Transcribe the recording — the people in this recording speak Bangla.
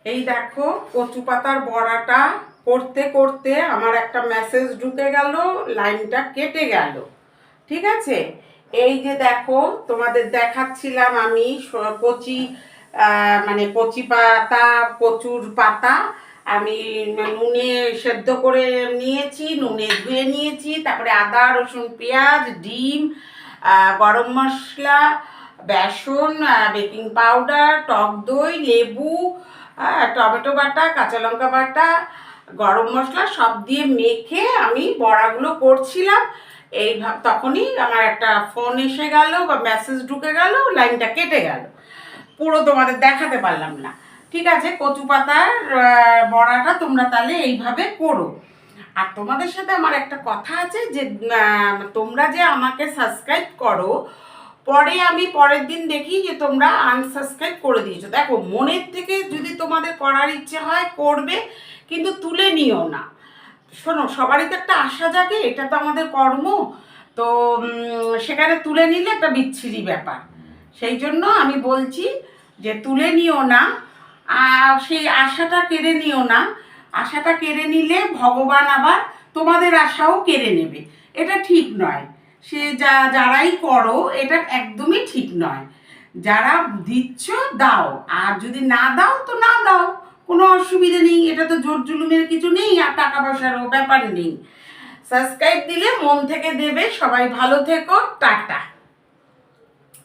এই দেখো কচু পাতার বড়াটা করতে করতে আমার একটা মেসেজ ঢুকে গেল, লাইনটা কেটে গেল। ঠিক আছে, এই যে দেখো তোমাদের দেখাচ্ছিলাম আমি কচি মানে কচি পাতা, কচুর পাতা আমি নুনে সেদ্ধ করে নিয়েছি, নুনে ধুয়ে নিয়েছি, তারপরে আদা রসুন পেঁয়াজ ডিম গরম মশলা বেসন বেকিং পাউডার টক দই লেবু টমেটো বাটা কাঁচা লঙ্কা বাটা গরম মশলা সব দিয়ে মেখে আমি বড়াগুলো করছিলাম। তখনই আমার একটা ফোন এসে গেল বা মেসেজ ঢুকে গেল, লাইনটা কেটে গেল, পুরো তোমাদের দেখাতে পারলাম না। ঠিক আছে, কচু পাতার বড়াটা তোমরা তাহলে এইভাবে করো। আর তোমাদের সাথে আমার একটা কথা আছে যে তোমরা যে আমাকে সাবস্ক্রাইব করো, পরে আমি পরের দিন দেখি যে তোমরা আনসাবস্ক্রাইব করে দিয়েছো। দেখো, মনের থেকে যদি তোমাদের করার ইচ্ছে হয় করবে, কিন্তু তুলে নিও না। শোনো, সবারই তো একটা আশা জাগে, এটা তো আমাদের কর্ম, তো সেখানে তুলে নিলে একটা বিচ্ছিরি ব্যাপার। সেই জন্য আমি বলছি যে তুলে নিও না, সেই আশাটা কেড়ে নিও না। আশাটা কেড়ে নিলে ভগবান আবার তোমাদের আশাও কেড়ে নেবে, এটা ঠিক নয়। সে যারাই করো এটা একদমই ঠিক নয়। যারা দিচ্ছ দাও, আর যদি না দাও তো না দাও, কোনো অসুবিধা নেই, এটা তো জোর জুলুমের কিছু নেই, আর টাকা পয়সারও ব্যাপার নেই। সাবস্ক্রাইব দিলে মন থেকে দেবে। সবাই ভালো থেকো, টাটা।